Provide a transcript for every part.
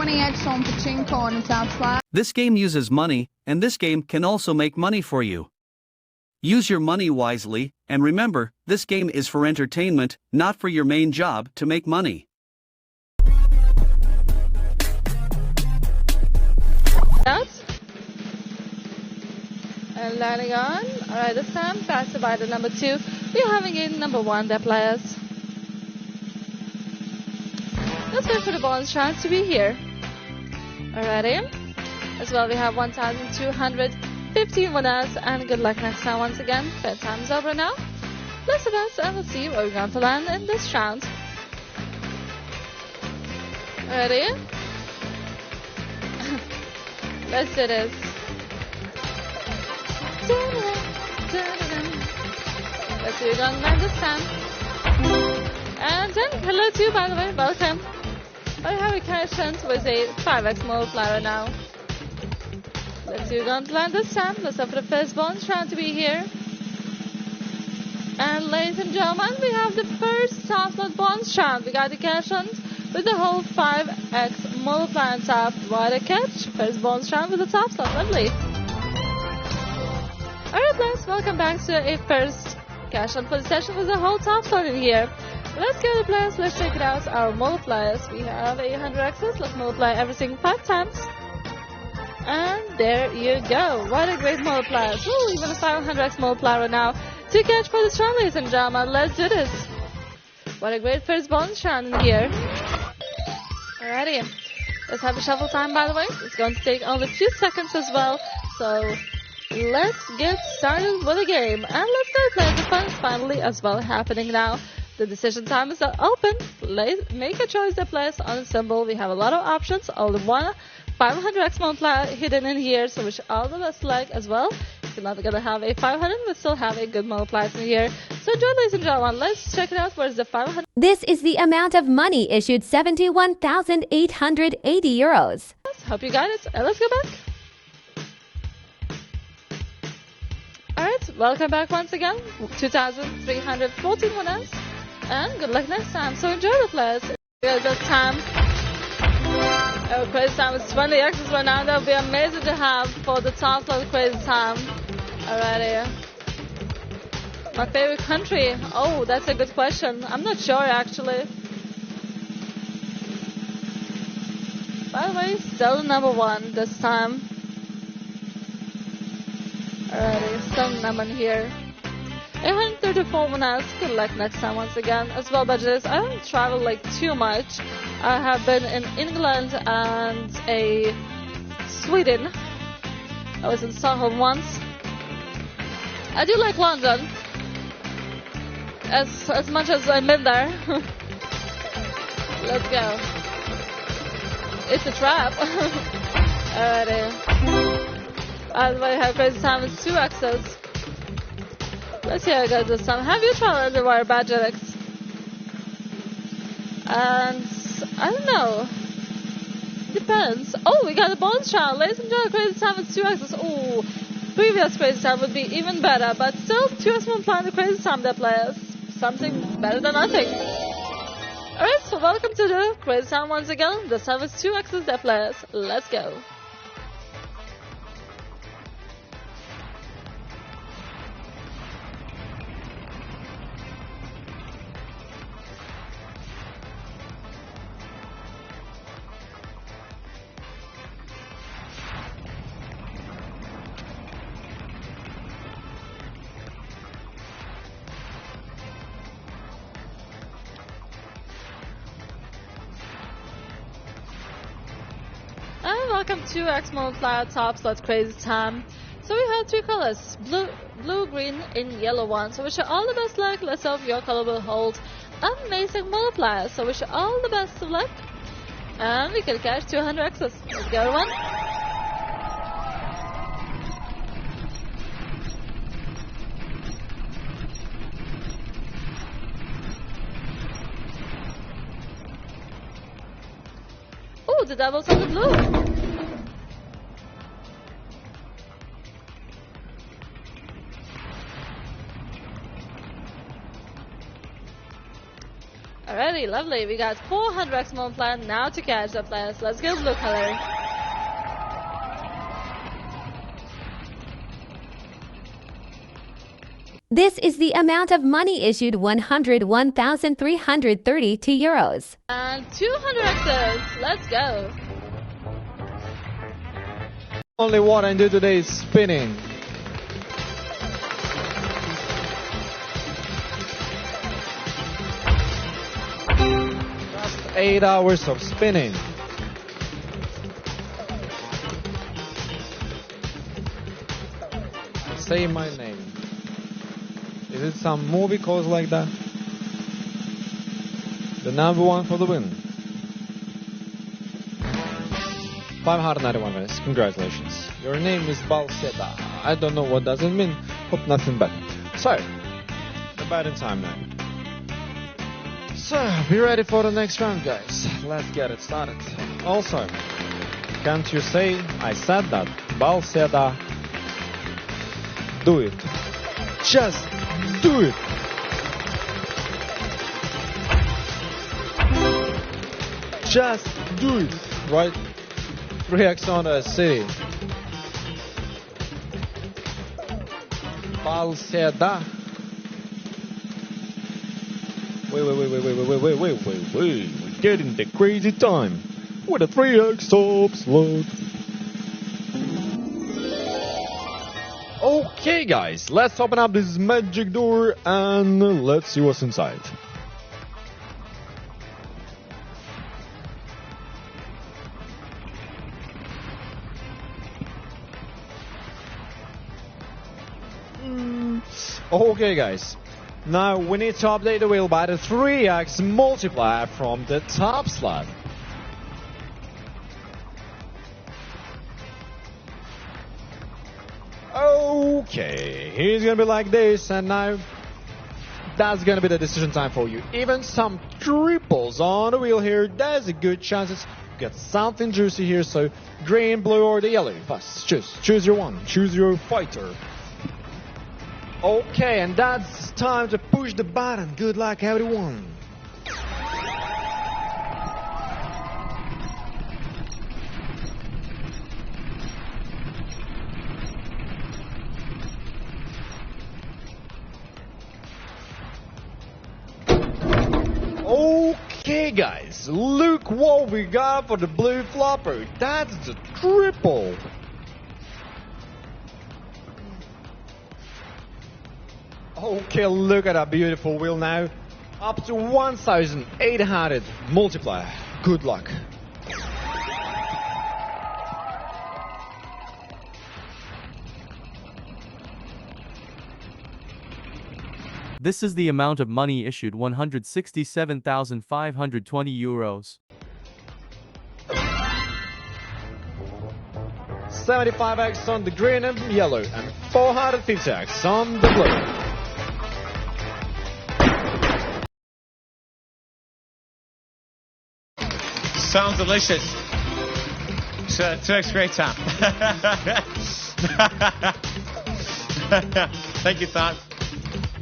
20x on Pachinko on Topslot. This game uses money, and this game can also make money for you. Use your money wisely, and remember, this game is for entertainment, not for your main job to make money. And landing on. Alright, this time fast divider number 2. We're having in number 1 there, players. Let's wait for the bonus chance to be here. Alrighty. As well, we have 1,215 winners, and good luck next time once again. Fair time's over now. Let's do this, and let's see where we're going to land in this round. Ready? Let's do this. Let's see, we're going to land this time. And then, hello to you, by the way, welcome. I have a cash hunt with a 5x multiplier now. Let's see, we're going to land this time. Let's have for the first bonus round to be here. And ladies and gentlemen, we have the first Topslot bonus round. We got the cash hunt with the whole 5x multiplier on top. What a catch! First bonus round with the Topslot, lovely. Alright, guys, welcome back to a first cash hunt for the session with the whole Topslot in here. Let's go to the players, let's check it out. Our multipliers, we have 800 X's. Let's multiply everything 5 times. And there you go. What a great multiplier. Ooh, even a 500x multiplier now to catch for this round, ladies and gentlemen. Let's do this. What a great first bonus round in here. Alrighty. Let's have a shuffle time, by the way. It's going to take only a few seconds as well. So let's get started with the game. And let's go play. The fun is finally as well happening now. The decision time is open. Make a choice that plays on a symbol. We have a lot of options. Only one 500x multiplier hidden in here, so wish all the best luck as well. If you're not going to have a 500, but still have a good multiplier in here. So enjoy, ladies and gentlemen. Let's check it out. Where's the 500? This is the amount of money issued, 71,880 euros. Hope you got it. And let's go back. Alright, welcome back once again. 2,314 winners. And good luck next time. So enjoy the players. This time. Oh, crazy time is 20 X's right now. That would be amazing to have for the Topslot crazy time. Alrighty. My favorite country. Oh, that's a good question. I'm not sure actually. By the way, still number 1 this time. Alrighty, still number here. 834 winners. Good luck next time once again. As well, budgets. I don't travel like too much. I have been in England and Sweden. I was in Stockholm once. I do like London. As much as I've been there. Let's go. It's a trap. Alrighty. By the way, how crazy time is 2 X's. Let's see how it goes this time. Have you traveled everywhere, Badgerix? And I don't know. Depends. Oh, we got a bonus round. Ladies and gentlemen, crazy time is 2 X's. Oh, previous crazy time would be even better, but still 2 X's multiplying the crazy time that players. Something better than nothing. Alright, so welcome to the crazy time once again. This time is 2 X's that players. Let's go. And welcome to X Multiplier Topslot Crazy Time. So we have 3 colors, blue, green, and yellow one. So wish you all the best luck. Let's hope your color will hold amazing multipliers. So wish you all the best of luck. And we can catch 200 X's. Let's go, everyone. Oh, the doubles on the blue. Alrighty, lovely. We got 400x multiplier now to catch the players. Let's go blue color. This is the amount of money issued 101,332 euros. And 200x's. Let's go. Only what I do today is spinning. Just 8 hours of spinning. Say my name. Is it some movie called like that? The number one for the win. 591 minutes. Congratulations. Your name is Balseta. I don't know what does it mean. Hope nothing bad. So, about in time now. So, be ready for the next round, guys. Let's get it started. Also, can't you say I said that? Balseta. Do it. Just do it. Just do it. Right? 3x on a city. Balseda. Wait. We're getting the crazy time with a 3x Topslot. Okay, guys, let's open up this magic door and let's see what's inside. Okay, guys, now we need to update the wheel by the 3x multiplier from the Topslot. Okay, he's gonna be like this, and now that's gonna be the decision time for you. Even some triples on the wheel here, there's a good chance you get something juicy here, so green, blue, or the yellow. Fast, choose your one, choose your fighter. Okay, and that's time to push the button. Good luck, everyone. Okay, guys, look what we got for the blue flopper. That's the triple. Okay, look at that beautiful wheel now. Up to 1,800 multiplier. Good luck. This is the amount of money issued 167,520 euros. 75x on the green and yellow, and 450x on the blue. Sounds delicious. 2x great time. Thank you, Thought.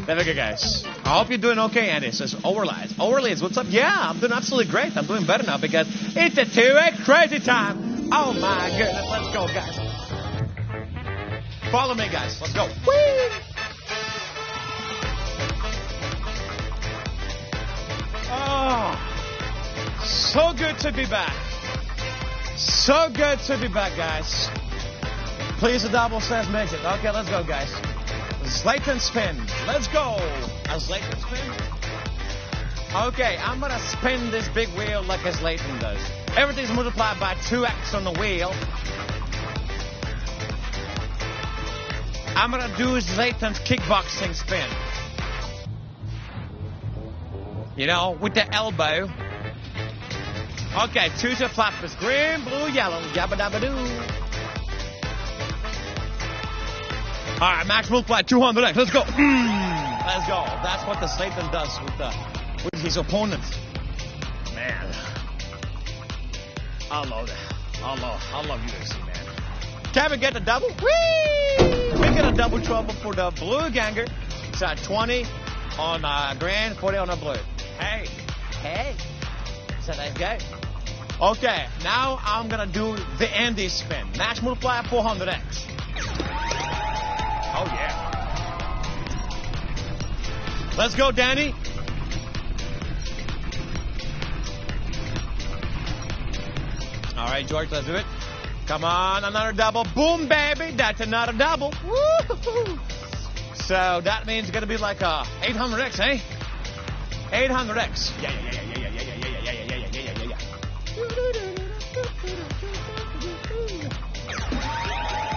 There we go, guys. I hope you're doing okay, Andy. Says Overlays. Overlays, what's up? Yeah, I'm doing absolutely great. I'm doing better now because it's a 2x crazy time. Oh my goodness. Let's go, guys. Follow me, guys. Let's go. Whee! Oh, so good to be back. So good to be back, guys. Please, the double says makes it. Okay, let's go, guys. Slayton spin. Let's go. A Slayton spin. Okay, I'm going to spin this big wheel like a Slayton does. Everything's multiplied by 2x on the wheel. I'm going to do Slayton's kickboxing spin. You know, with the elbow. Okay, choose your flappers. Green, blue, yellow. Yabba dabba doo. All right, max multiply 200x. Let's go. Let's go. That's what the Slayton does with his opponent. Man, I love that. I love UFC, man. Can we get the double? Whee! We get a double trouble for the blue ganger. It's at 20 on green, 40 on the blue. Hey, Hey. So let's go. Okay, now I'm gonna do the Andy spin. Max multiplier 400x. Oh yeah. Let's go, Danny. All right, George, let's do it. Come on, another double. Boom, baby. That's another double. Woo-hoo. So that means it's gonna be like 800x, eh? 800x. Yeah.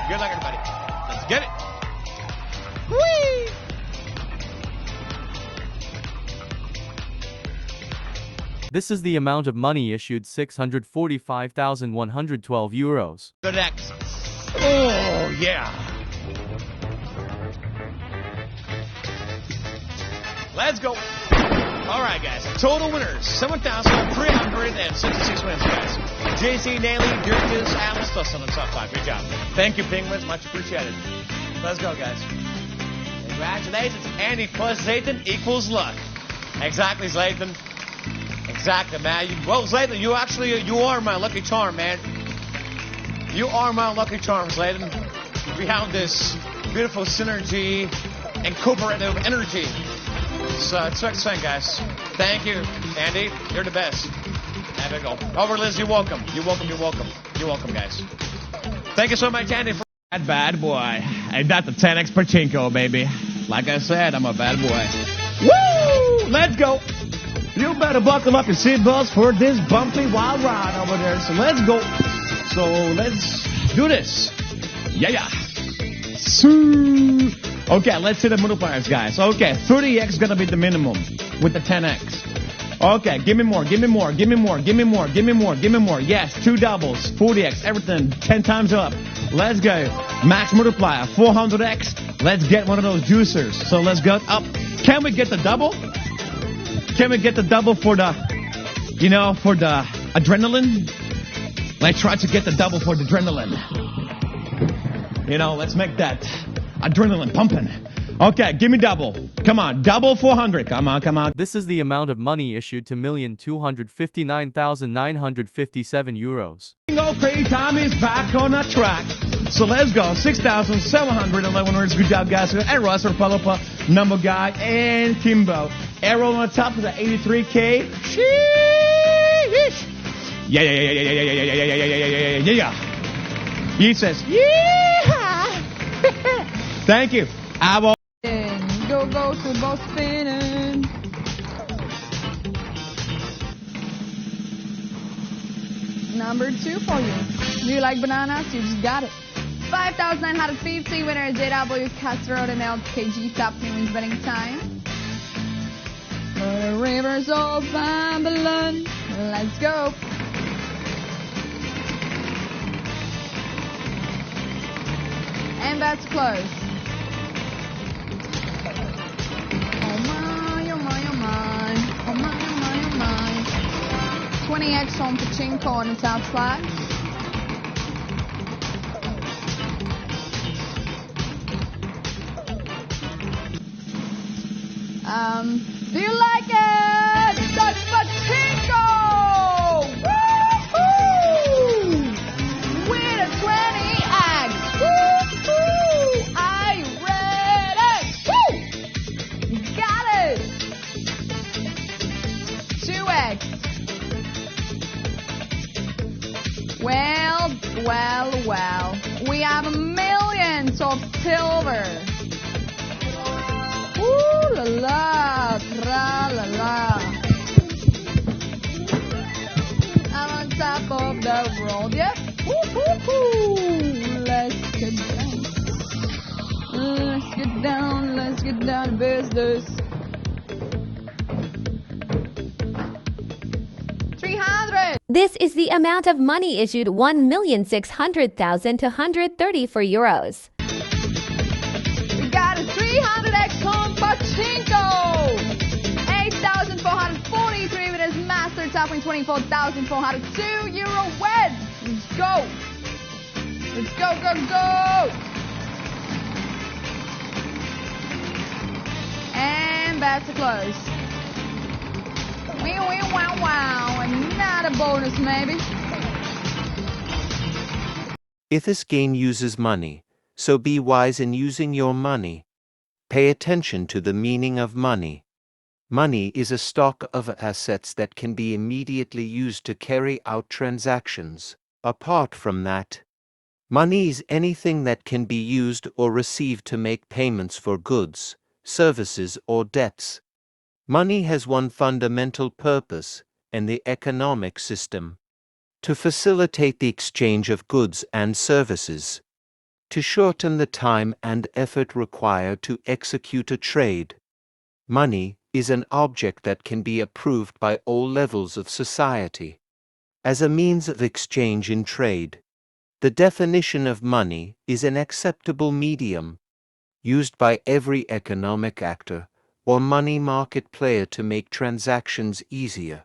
Good luck, everybody. Let's get it. Whee! This is the amount of money issued 645,112 euros. The next. Oh, yeah. Let's go. All right, guys. Total winners, 7,366 wins, guys. JC, Daly, Dirkus, Alice, Tusson, and top 5. Good job. Thank you, Penguins. Much appreciated. Let's go, guys. Congratulations. Andy plus Zayton equals luck. Exactly, Zayton. Exactly, man. Well, Zayton, you are my lucky charm, man. You are my lucky charm, Zayton. We have this beautiful synergy and cooperative energy. So it's excellent, guys. Thank you, Andy. You're the best. There we go. Over, Liz. You're welcome. You're welcome, guys. Thank you so much, Andy, for that bad boy. I got the 10x pachinko, baby. Like I said, I'm a bad boy. Woo! Let's go. You better buckle up your seatbelts for this bumpy wild ride over there. So let's go. So let's do this. Yeah. Okay, let's see the multipliers, guys. Okay, 30x is gonna be the minimum with the 10x. Okay, give me more. Yes, 2 doubles, 40x, everything, 10 times up. Let's go. Max multiplier, 400x. Let's get one of those juicers. So let's go up. Can we get the double? Can we get the double for the adrenaline? Let's try to get the double for the adrenaline. Let's make that adrenaline pumping. Okay, give me double. Come on, double 400. Come on. This is the amount of money issued to 1,259,957 euros. Okay, time is back on the track. So let's go. 6,711 words. Good job, guys. And Russ, Palopa, Number Guy, and Kimbo. Arrow on the top of the 83K. Sheesh. Yeah. He says, yeah. Thank you. I will. Go to both spinning. Number 2 for you. Do you like bananas? You just got it. 5,950 winner JW Castro and LKG top 3 wins betting time. The rivers of Babylon. Let's go. And that's close. Oh my. 20x on pachinko on the top slot. Do you like it? That's pachinko! Woo-hoo! With a 20x! Woo-hoo! Are you ready? Woo! Got it! 2x. Well. We have millions of silver. Ooh la la, tra la la. I'm on top of the world, yep. Woo-hoo-hoo. Let's get down to business. 300. This is the amount of money issued 1,600,234 euros. We got a 300x on pachinko. 8,443 with his master topping 24,402 euro win. Let's go. And back to close. bonus, maybe. If this game uses money, so be wise in using your money. Pay attention to the meaning of money. Money is a stock of assets that can be immediately used to carry out transactions. Apart from that, money is anything that can be used or received to make payments for goods, services, or debts. Money has one fundamental purpose in the economic system: to facilitate the exchange of goods and services, to shorten the time and effort required to execute a trade. Money is an object that can be approved by all levels of society as a means of exchange in trade. The definition of money is an acceptable medium used by every economic actor or money market player to make transactions easier.